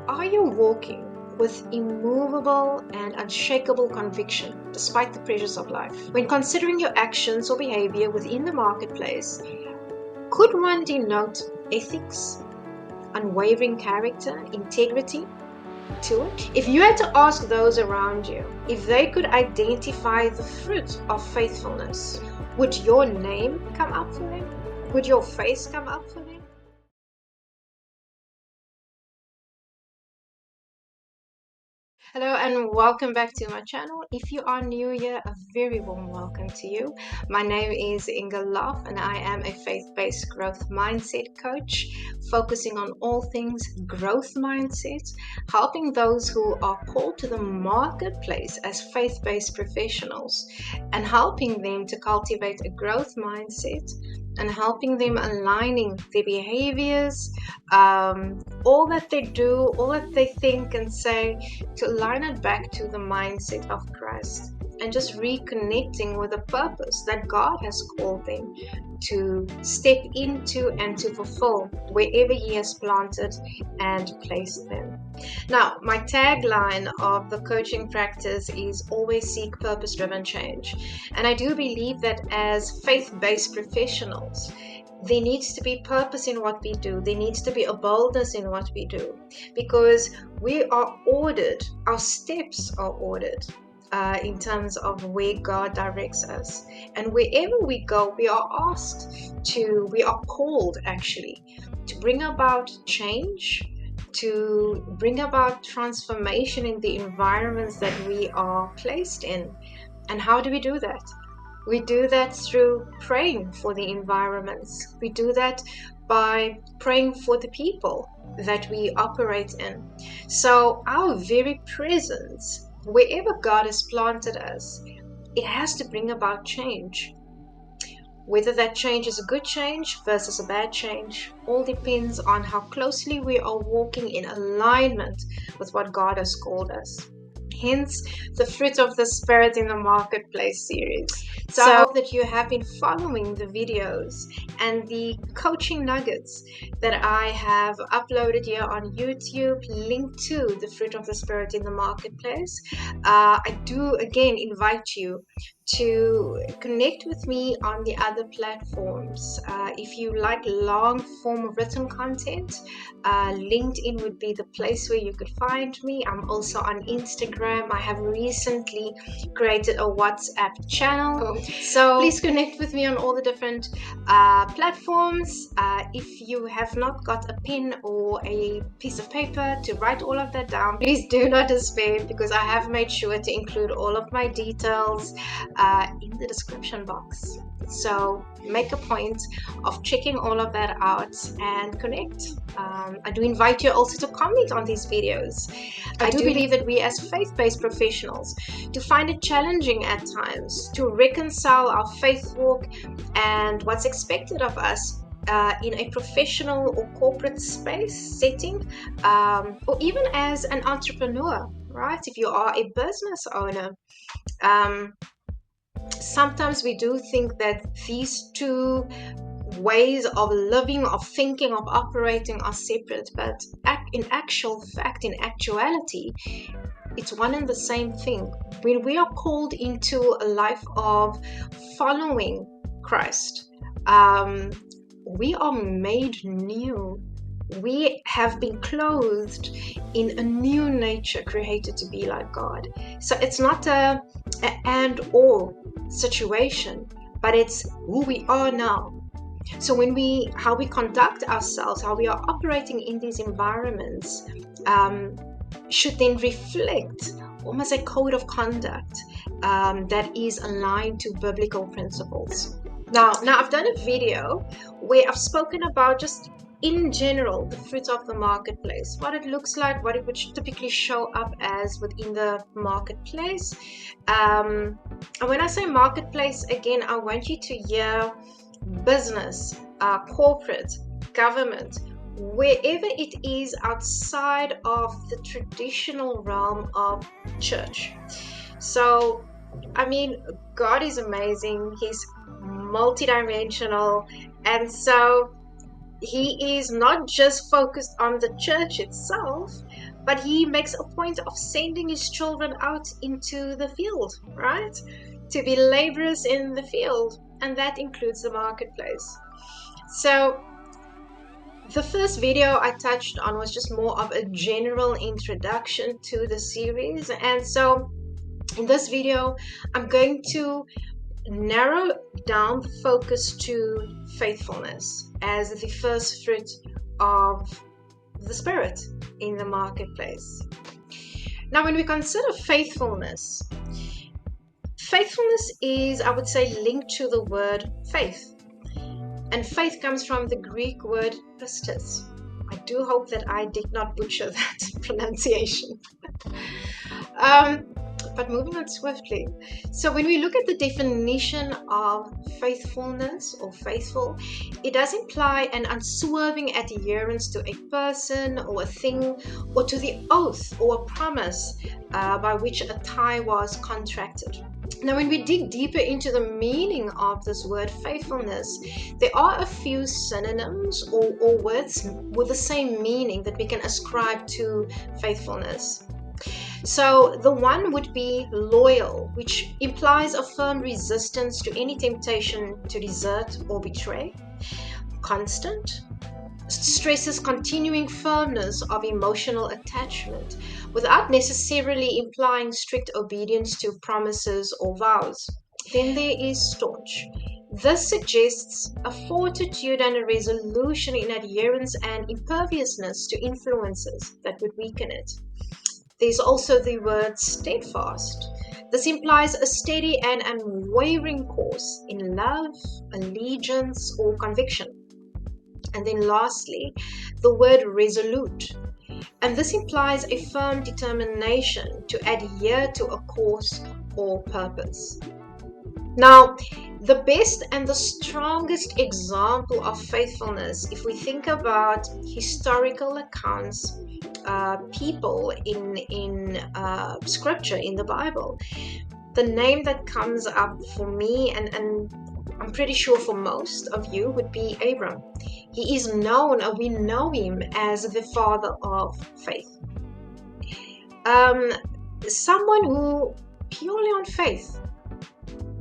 Are you walking with immovable and unshakable conviction despite the pressures of life? When considering your actions or behavior within the marketplace, could one denote ethics, unwavering character, integrity to it? If you had to ask those around you if they could identify the fruit of faithfulness, would your name come up for them? Would your face come up for them? Hello and welcome back to my channel. If you are new here, a very warm welcome to you. My name is Inge and I am a faith-based growth mindset coach, focusing on all things growth mindset, helping those who are called to the marketplace as faith-based professionals and helping them to cultivate a growth mindset and helping them aligning their behaviors, all that they do, all that they think and say, to align it back to the mindset of Christ and just reconnecting with the purpose that God has called them to step into and to fulfill wherever He has planted and placed them. Now, my tagline of the coaching practice is always seek purpose-driven change. And I do believe that as faith-based professionals, there needs to be purpose in what we do. There needs to be a boldness in what we do, because we are ordered, our steps are ordered in terms of where God directs us. And wherever we go, we are called actually to bring about change, to bring about transformation in the environments that we are placed in. And how do we do that? We do that through praying for the environments. We do that by praying for the people that we operate in. So our very presence, wherever God has planted us, it has to bring about change. Whether that change is a good change versus a bad change all depends on how closely we are walking in alignment with what God has called us. Hence the fruit of the Spirit in the Marketplace series. So I hope that you have been following the videos and the coaching nuggets that I have uploaded here on YouTube, linked to the fruit of the Spirit in the Marketplace. I do again invite you to connect with me on the other platforms. If you like long form written content, LinkedIn would be the place where you could find me. I'm also on Instagram. I have recently created a WhatsApp channel. So please connect with me on all the different platforms. If you have not got a pen or a piece of paper to write all of that down, please do not despair, because I have made sure to include all of my details in the description box. So make a point of checking all of that out and connect. I do invite you also to comment on these videos. I do believe that we as faith-based professionals to find it challenging at times to reconcile our faith walk and what's expected of us in a professional or corporate space setting, or even as an entrepreneur, right? If you are a business owner, sometimes we do think that these two ways of living, of thinking, of operating are separate, but in actual fact, in actuality, it's one and the same thing. When we are called into a life of following Christ, we are made new. We have been clothed in a new nature created to be like God. So it's not a and or situation, but it's who we are now. So how we conduct ourselves, how we are operating in these environments, should then reflect almost a code of conduct that is aligned to biblical principles. Now I've done a video where I've spoken about just in general the fruit of the marketplace, what it looks like, what it would typically show up as within the marketplace. And when I say marketplace, again, I want you to hear business, corporate, government, wherever it is outside of the traditional realm of church. So, I mean, God is amazing. He's multidimensional. And so He is not just focused on the church itself, but he makes a point of sending his children out into the field, right? To be laborers in the field, and that includes the marketplace. So the first video I touched on was just more of a general introduction to the series. And so in this video, I'm going to narrow down the focus to faithfulness as the first fruit of the Spirit in the marketplace. Now, when we consider faithfulness, faithfulness is, I would say, linked to the word faith. And faith comes from the Greek word pistis. I do hope that I did not butcher that pronunciation. But moving on swiftly. So when we look at the definition of faithfulness or faithful, it does imply an unswerving adherence to a person or a thing, or to the oath or a promise by which a tie was contracted. Now, when we dig deeper into the meaning of this word faithfulness, there are a few synonyms or words with the same meaning that we can ascribe to faithfulness. So the one would be loyal, which implies a firm resistance to any temptation to desert or betray. Constant stresses continuing firmness of emotional attachment without necessarily implying strict obedience to promises or vows. Then there is staunch. This suggests a fortitude and a resolution in adherence and imperviousness to influences that would weaken it. There's also the word steadfast. This implies a steady and unwavering course in love, allegiance, or conviction. And then lastly, the word resolute. And this implies a firm determination to adhere to a course or purpose. Now, the best and the strongest example of faithfulness, if we think about historical accounts, people in scripture, in the Bible, the name that comes up for me, and I'm pretty sure for most of you, would be Abram. He is known, or we know him as the father of faith. Someone who purely on faith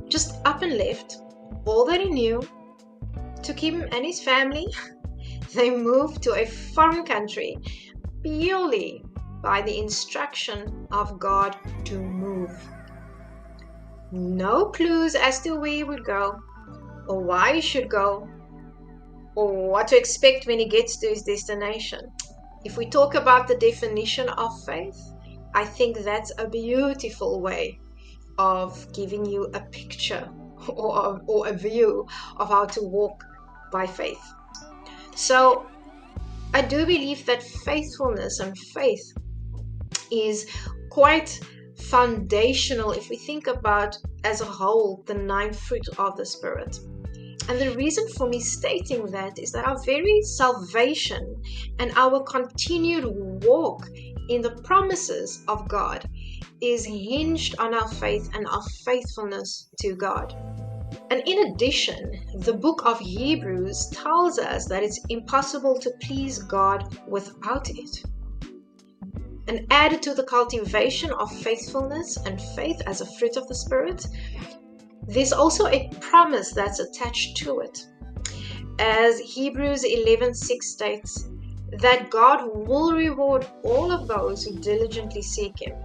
just up and left all that he knew, took him and his family. They moved to a foreign country purely by the instruction of God to move. No clues as to where he would go, or why he should go, or what to expect when he gets to his destination. If we talk about the definition of faith, I think that's a beautiful way of giving you a picture or a view of how to walk by faith. So I do believe that faithfulness and faith is quite foundational if we think about as a whole the 9 fruit of the Spirit. And the reason for me stating that is that our very salvation and our continued walk in the promises of God is hinged on our faith and our faithfulness to God. And in addition, the book of Hebrews tells us that it's impossible to please God without it. And added to the cultivation of faithfulness and faith as a fruit of the Spirit, there's also a promise that's attached to it. As Hebrews 11:6 states, that God will reward all of those who diligently seek Him.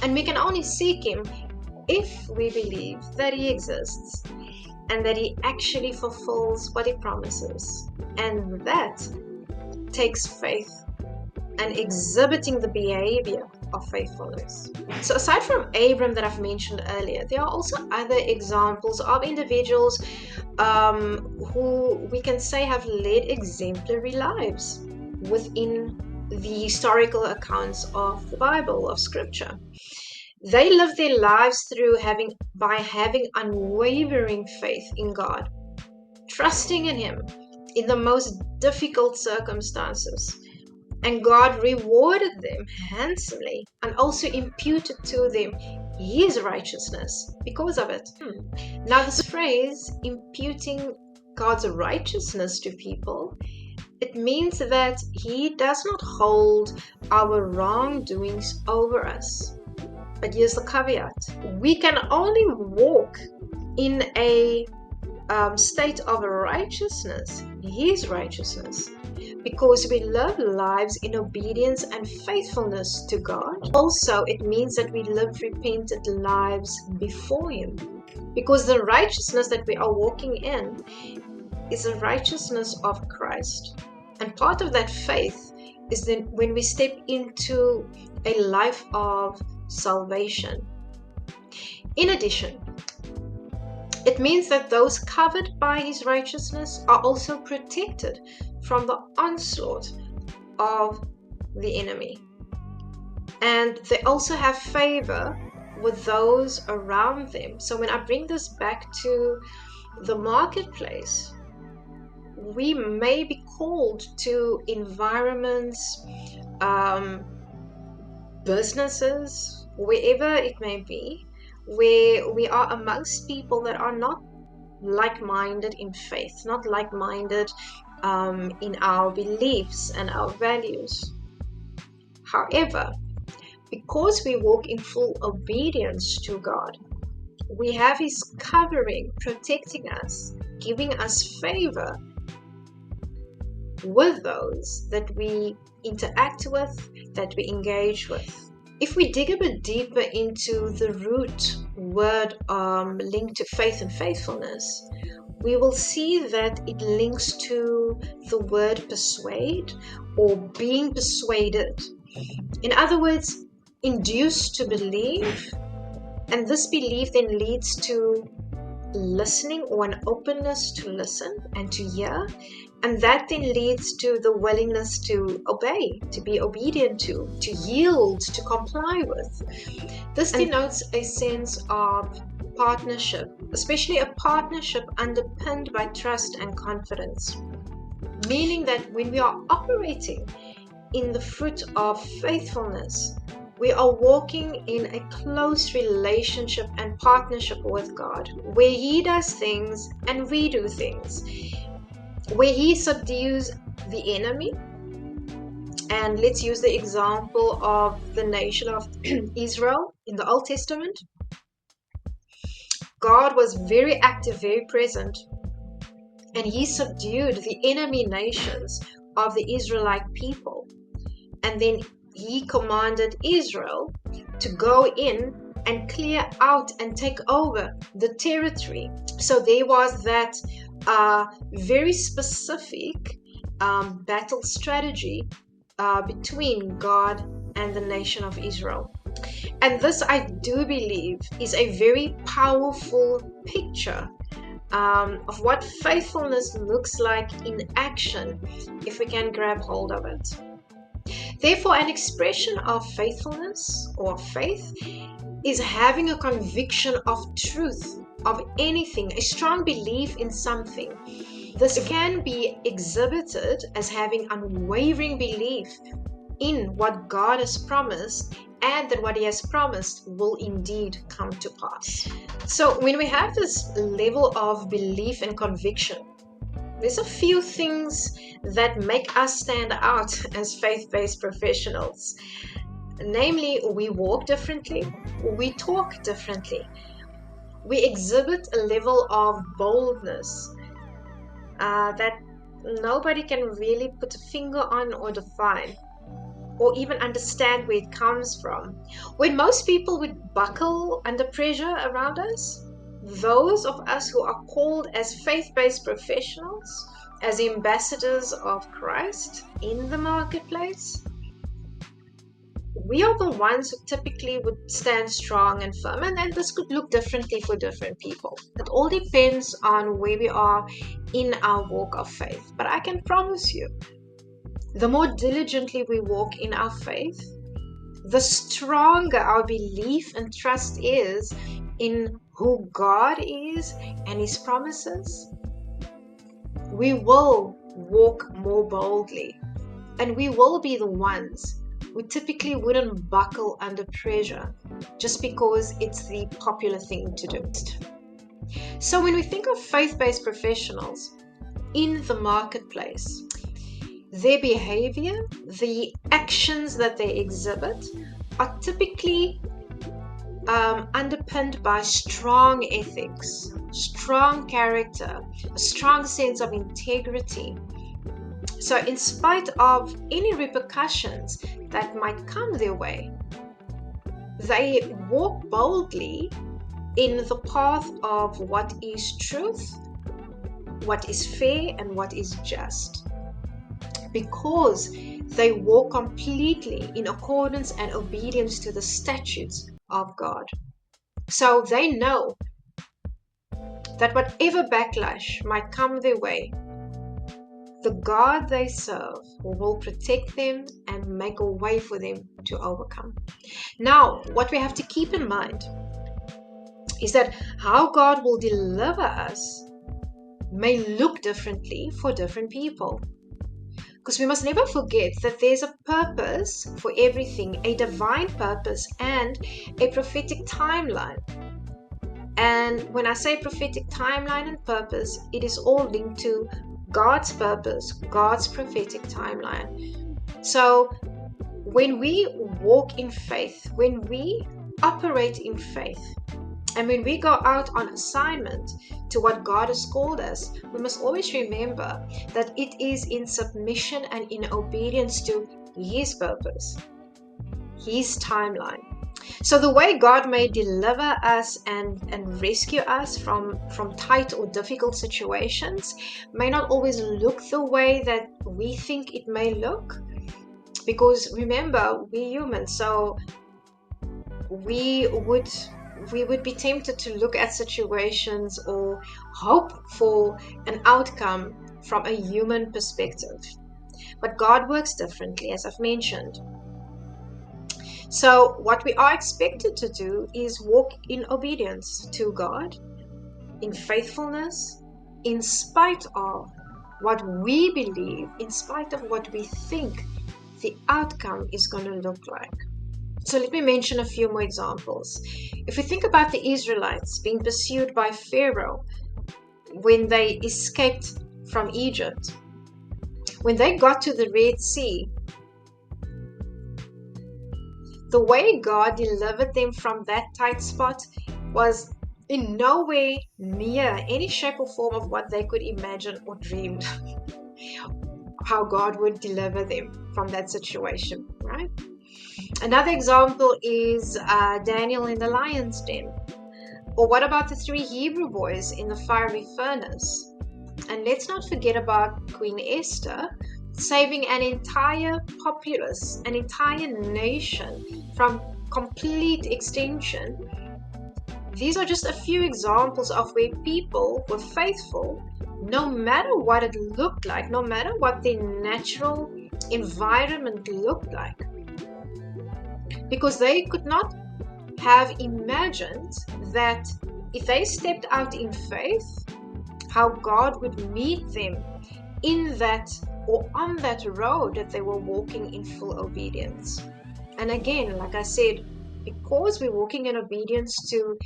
And we can only seek Him if we believe that He exists and that He actually fulfills what He promises. And that takes faith and exhibiting the behavior of faithfulness. So aside from Abram that I've mentioned earlier, there are also other examples of individuals who we can say have led exemplary lives within the historical accounts of the Bible, of Scripture. They live their lives by having unwavering faith in God, trusting in Him in the most difficult circumstances. And God rewarded them handsomely and also imputed to them His righteousness because of it. Now this phrase, imputing God's righteousness to people, It means that He does not hold our wrongdoings over us. But here's the caveat. We can only walk in a state of righteousness, His righteousness, because we live lives in obedience and faithfulness to God. Also, it means that we live repentant lives before Him, because the righteousness that we are walking in is the righteousness of Christ. And part of that faith is then when we step into a life of salvation. In addition, it means that those covered by His righteousness are also protected from the onslaught of the enemy. And they also have favor with those around them. So when I bring this back to the marketplace, we may be called to environments, businesses, wherever it may be, where we are amongst people that are not like-minded in faith, not like-minded in our beliefs and our values. However, because we walk in full obedience to God, we have His covering, protecting us, giving us favor with those that we interact with, that we engage with. If we dig a bit deeper into the root word linked to faith and faithfulness, we will see that it links to the word persuade or being persuaded. In other words, induced to believe, and this belief then leads to listening or an openness to listen and to hear, and that then leads to the willingness to obey, to be obedient to yield, to comply with. This denotes a sense of partnership, especially a partnership underpinned by trust and confidence, meaning that when we are operating in the fruit of faithfulness, we are walking in a close relationship and partnership with God, where He does things and we do things, where He subdues the enemy. And let's use the example of the nation of Israel in the Old Testament. God was very active, very present, and He subdued the enemy nations of the Israelite people. And then He commanded Israel to go in and clear out and take over the territory. So there was that very specific battle strategy between God and the nation of Israel. And this, I do believe, is a very powerful picture of what faithfulness looks like in action if we can grab hold of it. Therefore, an expression of faithfulness or faith is having a conviction of truth, of anything, a strong belief in something. This can be exhibited as having unwavering belief in what God has promised, and that what He has promised will indeed come to pass. So when we have this level of belief and conviction, there's a few things that make us stand out as faith-based professionals. Namely, we walk differently, we talk differently, we exhibit a level of boldness that nobody can really put a finger on or define, or even understand where it comes from. When most people would buckle under pressure around us, those of us who are called as faith-based professionals, as ambassadors of Christ in the marketplace, we are the ones who typically would stand strong and firm. And this could look differently for different people. It all depends on where we are in our walk of faith. But I can promise you, the more diligently we walk in our faith, the stronger our belief and trust is in who God is and His promises. We will walk more boldly, and we will be the ones who typically wouldn't buckle under pressure just because it's the popular thing to do. So when we think of faith-based professionals in the marketplace, their behavior, the actions that they exhibit, are typically underpinned by strong ethics, strong character, a strong sense of integrity. So, in spite of any repercussions that might come their way, they walk boldly in the path of what is truth, what is fair, and what is just, because they walk completely in accordance and obedience to the statutes of God. So they know that whatever backlash might come their way, the God they serve will protect them and make a way for them to overcome. Now, what we have to keep in mind is that how God will deliver us may look differently for different people. Because we must never forget that there's a purpose for everything, a divine purpose and a prophetic timeline. And when I say prophetic timeline and purpose, it is all linked to God's purpose, God's prophetic timeline. So when we walk in faith, when we operate in faith, and when we go out on assignment to what God has called us, we must always remember that it is in submission and in obedience to His purpose, His timeline. So the way God may deliver us and rescue us from tight or difficult situations may not always look the way that we think it may look. Because remember, we're human, so we would be tempted to look at situations or hope for an outcome from a human perspective. But God works differently, as I've mentioned. So what we are expected to do is walk in obedience to God, in faithfulness, in spite of what we believe, in spite of what we think the outcome is going to look like. So let me mention a few more examples. If we think about the Israelites being pursued by Pharaoh when they escaped from Egypt, when they got to the Red Sea, the way God delivered them from that tight spot was in no way near any shape or form of what they could imagine or dreamed how God would deliver them from that situation, right? Another example is Daniel in the lion's den. Or what about the 3 Hebrew boys in the fiery furnace? And let's not forget about Queen Esther saving an entire populace, an entire nation from complete extinction. These are just a few examples of where people were faithful no matter what it looked like, no matter what their natural environment looked like. Because they could not have imagined that if they stepped out in faith, how God would meet them in that or on that road that they were walking in full obedience. And again, like I said, because we're walking in obedience to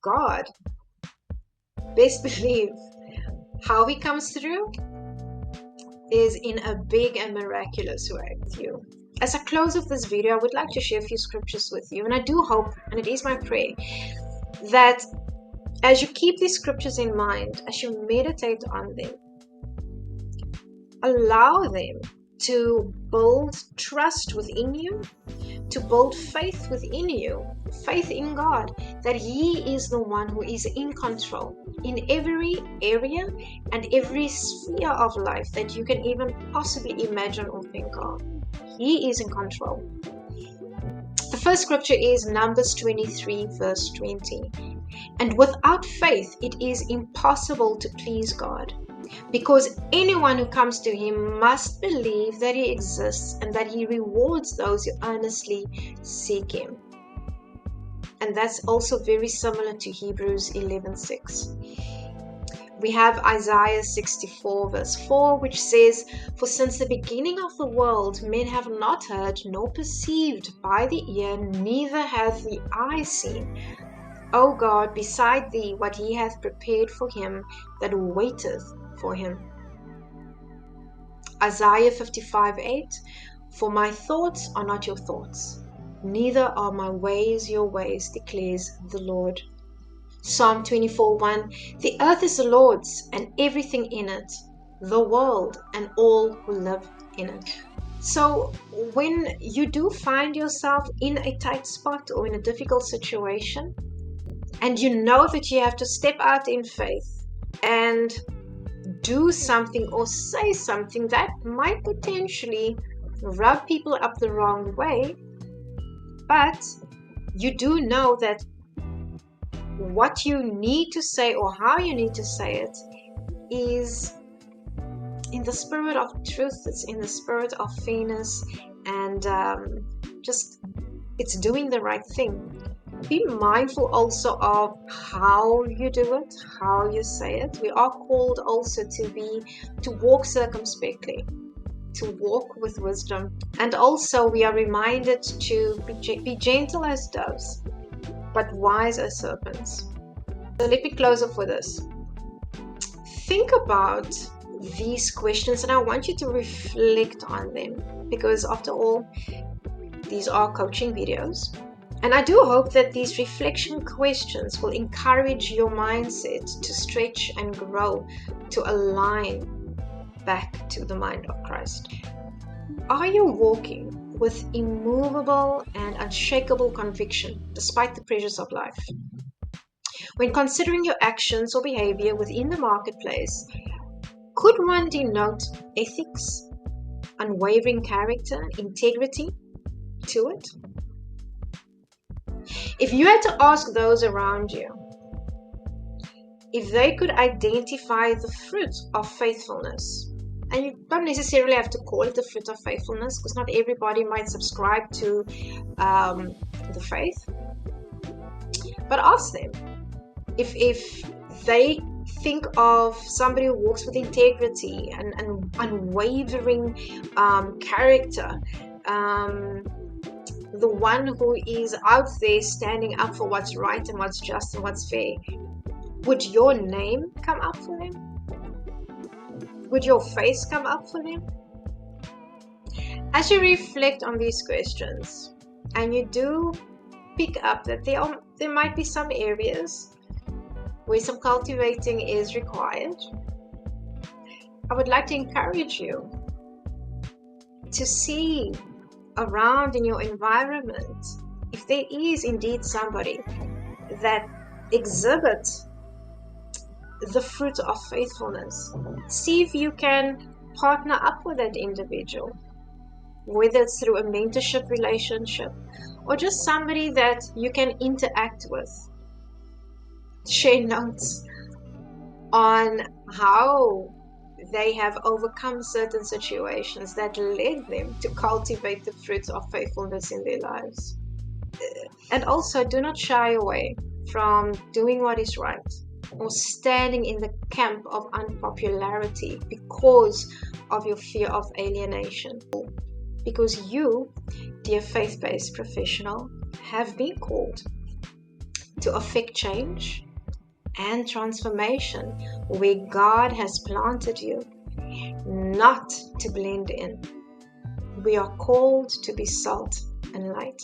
God, best believe how He comes through is in a big and miraculous way with you. As I close of this video, I would like to share a few scriptures with you, and I do hope, and it is my prayer, that as you keep these scriptures in mind, as you meditate on them, allow them to build trust within you, to build faith within you, faith in God, that He is the one who is in control in every area and every sphere of life that you can even possibly imagine or think of. He is in control. The first scripture is Numbers 23 verse 20. And without faith, it is impossible to please God, because anyone who comes to Him must believe that He exists and that He rewards those who earnestly seek Him. And that's also very similar to Hebrews 11:6. We have Isaiah 64 verse 4, which says, For since the beginning of the world, men have not heard nor perceived by the ear, neither hath the eye seen, O God, beside Thee, what He hath prepared for him that waiteth for Him. Isaiah 55:8, for my thoughts are not your thoughts, neither are my ways your ways, declares the Lord. Psalm 24:1, the earth is the Lord's and everything in it, the world and all who live in it. So when you do find yourself in a tight spot or in a difficult situation, and you know that you have to step out in faith and do something or say something that might potentially rub people up the wrong way, but you do know that what you need to say or how you need to say it is in the spirit of truth, it's in the spirit of fairness, and just it's doing the right thing. Be mindful also of how you do it, how you say it. We are called also to walk circumspectly, to walk with wisdom, and also we are reminded to be gentle as doves, but wise as serpents. So let me close off with this. Think about these questions, and I want you to reflect on them, because after all, these are coaching videos. And I do hope that these reflection questions will encourage your mindset to stretch and grow, to align back to the mind of Christ. Are you walking with immovable and unshakable conviction despite the pressures of life? When considering your actions or behavior within the marketplace, could one denote ethics, unwavering character, integrity to it? If you had to ask those around you if they could identify the fruit of faithfulness, and you don't necessarily have to call it the fruit of faithfulness, because not everybody might subscribe to the faith, but ask them if they think of somebody who walks with integrity and unwavering character, the one who is out there standing up for what's right and what's just and what's fair, would your name come up for them? Would your face come up for them? As you reflect on these questions, and you do pick up that there might be some areas where some cultivating is required, I would like to encourage you to see around in your environment if there is indeed somebody that exhibits the fruit of faithfulness. See if you can partner up with that individual, whether it's through a mentorship relationship or just somebody that you can interact with. Share notes on how they have overcome certain situations that led them to cultivate the fruits of faithfulness in their lives. And also, do not shy away from doing what is right or standing in the camp of unpopularity because of your fear of alienation. Because you, dear faith-based professional, have been called to affect change and transformation where God has planted you, not to blend in. We are called to be salt and light.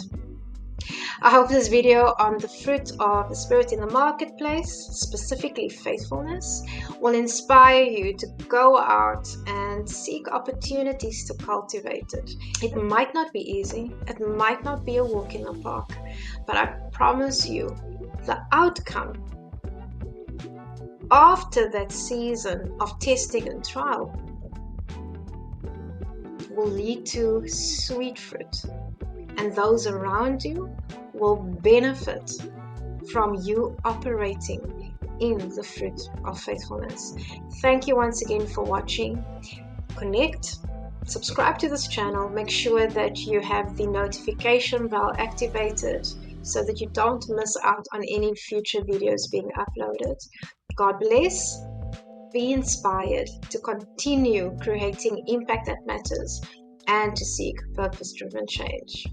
I hope this video on the fruit of the Spirit in the marketplace, specifically faithfulness, will inspire you to go out and seek opportunities to cultivate it. It might not be easy, it might not be a walk in the park, but I promise you the outcome after that season of testing and trial will lead to sweet fruit, and those around you will benefit from you operating in the fruit of faithfulness. Thank you once again for watching. Connect, subscribe to this channel, make sure that you have the notification bell activated so that you don't miss out on any future videos being uploaded. God bless. Be inspired to continue creating impact that matters and to seek purpose-driven change.